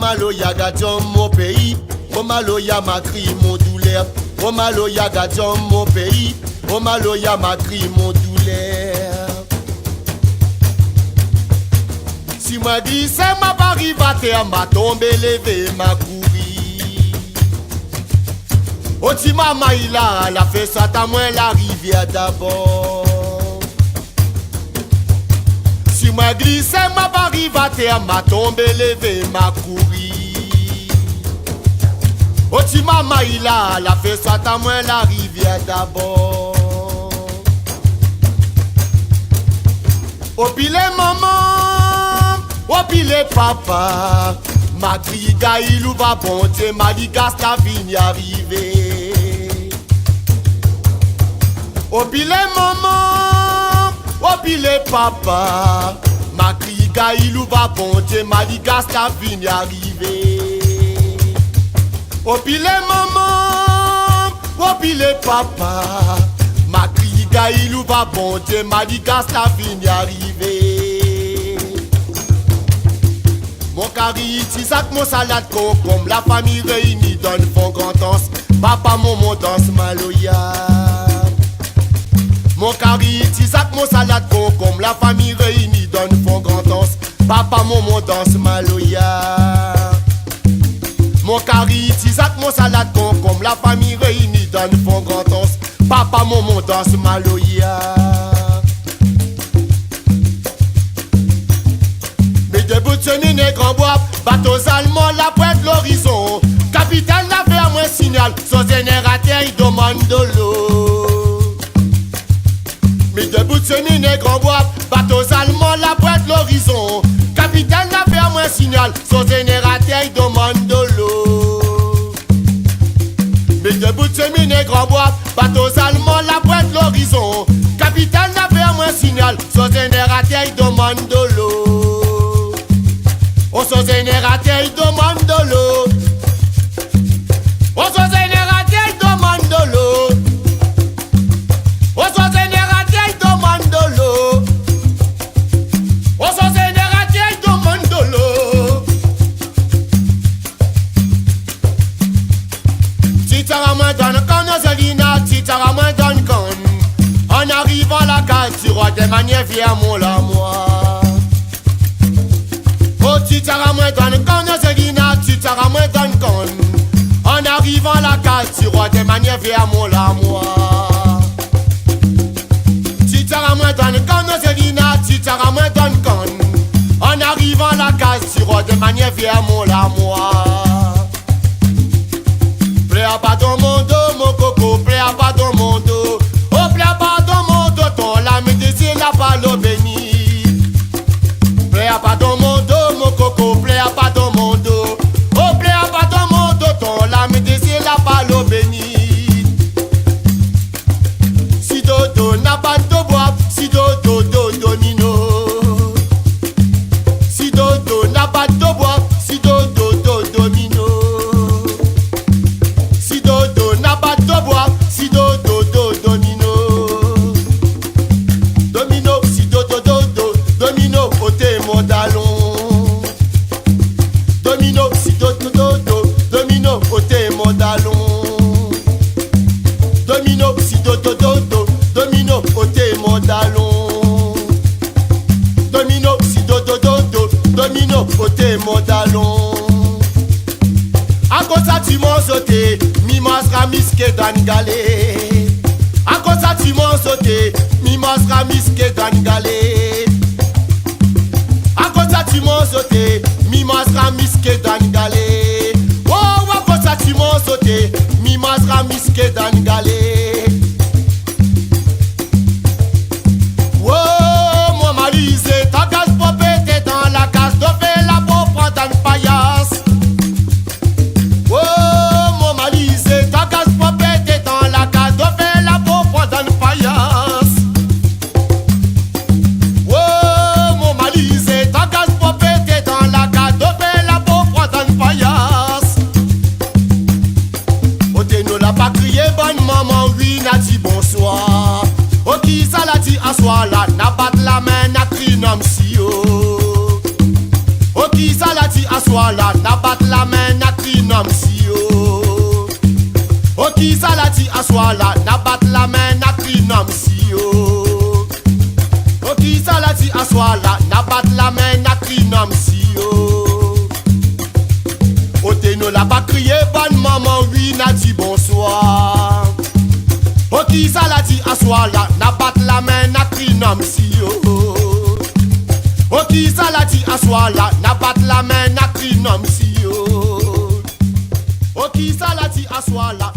malo ya gadjon mon pays. Oh malo ya ma cri mon douleur. Oh malo ya gadjon mon pays. Oh malo ya ma cri mon douleur. Si moi dis c'est ma barri va terre, m'a tombé levé ma couri. Oti mama il a la fait ça ta moins la rivière d'abord. Si moi glisse ma barri va terre, m'a tombé levé ma couri. Oti mama il a la fait ça ta moins la rivière d'abord. Opi les mamans, opi les papas, ma crié il ou va bonté, ma dit gasta vini arriver. Opi les mamans, opi les papas, ma crié il ou va bonté, ma dit gasta vini arriver. Opi les mamans, opi les papas, ma crié il ou va bonté, ma dit gasta vini arriver. Mon cari, tisac, mon salade, concombre, la famille réunie donne fond grand danse. Papa, mon danse maloya. Mon cari, tisac, mon salade, concombre, la famille réunie donne fond grand danse. Papa, mon danse maloya. Mon cari, tisac, mon salade, concombre, la famille réunie donne fond grand danse. Papa, mon danse maloya. Debout de nez grand bois, bateaux allemands la pointe l'horizon. Capitaine la fait à moi signal, son générateur il demande de l'eau. Mais debout de nez grand bois, bateaux allemands la pointe l'horizon. Capitaine la fait à moi signal, son générateur il demande de l'eau. Mais debout de nez grand bois, bateaux allemands la pointe l'horizon. Capitaine la fait à moi signal, son générateur il demande de l'eau. On se générateur, il demande de l'eau. On se générateur, il demande de l'eau. On se générateur, il demande de l'eau. On se générateur, il demande de l'eau. Titaramouin donne con, Oselina, titaramouin donne con. En arrivant à la case, tu roi des manières, viens mon la moi. Titaramouin donne con, Oselina, titaramouin donne con. En arrivant à la case, tu roi des manières, viens mon la moi. Titaramouin donne con, Oselina, titaramouin donne con. En arrivant à la case, tu roi des manières, viens mon la moi. Plaît pas dans mon dos, mon coco, plaît pas dans mon dos. Oh, plaît pas dans mon dos, ton lame désir la balle bénie. Plaît pas dans mon dos. Coco, plaît pas dans mon dos. Oh, plaît pas dans mon dos. Ton lame désire la balle bénie. Si dodo n'a pas de bois, si dodo domino. Si dodo n'a pas de bois, si dodo domino. Si dodo n'a pas de bois, si dodo domino. Domino, si dodo domino, ôtez mon talon. Domino, si domino, ôtez mon talon. Domino, si domino, ôtez mon talon. Domino, si domino, ôtez mon talon. A cause ça tu m'as sauté, mi masra miske dan galé. A cause ça tu m'as sauté, mi masra miske dan galé. A cause ça tu m'as sauté, mi masra miske dan galé. Oh, a cause ça tu m'as sauté, mi masra miske dan galé. Oh, mon mari c'est ta case pour péter dans la case de faire la peau prendre un paillasse. Oh, mon mari c'est ta case pour péter dans la case de faire la peau prendre un paillasse. Oh, mon mari c'est ta case pour péter dans la case de faire la peau prendre un paillasse. Oh, t'es nous la pas crié bonne maman, oui, n'a dit bonsoir. Oh, qui ça l'a dit à soi là, n'a pas de la main, n'a crié nom si oh. Oh, qui qui ça la ti assoir là, n'a bat la main, n'a trinam si yo. Oh qui ça la ti assoir là, n'a bat la main, n'a trinam si yo. Oh qui ça la ti assoir là, n'a bat la main, n'a trinam si yo. Oh t'es nous la pas crié bonne maman, oui n'a dit bonsoir. Oh qui ça la ti assoir là, n'a bat la main, n'a trinam si yo. Oh qui ça la ti assoir là, n'a bat la main, n'a trinam si yo. Oh qui ça la ti assoir là.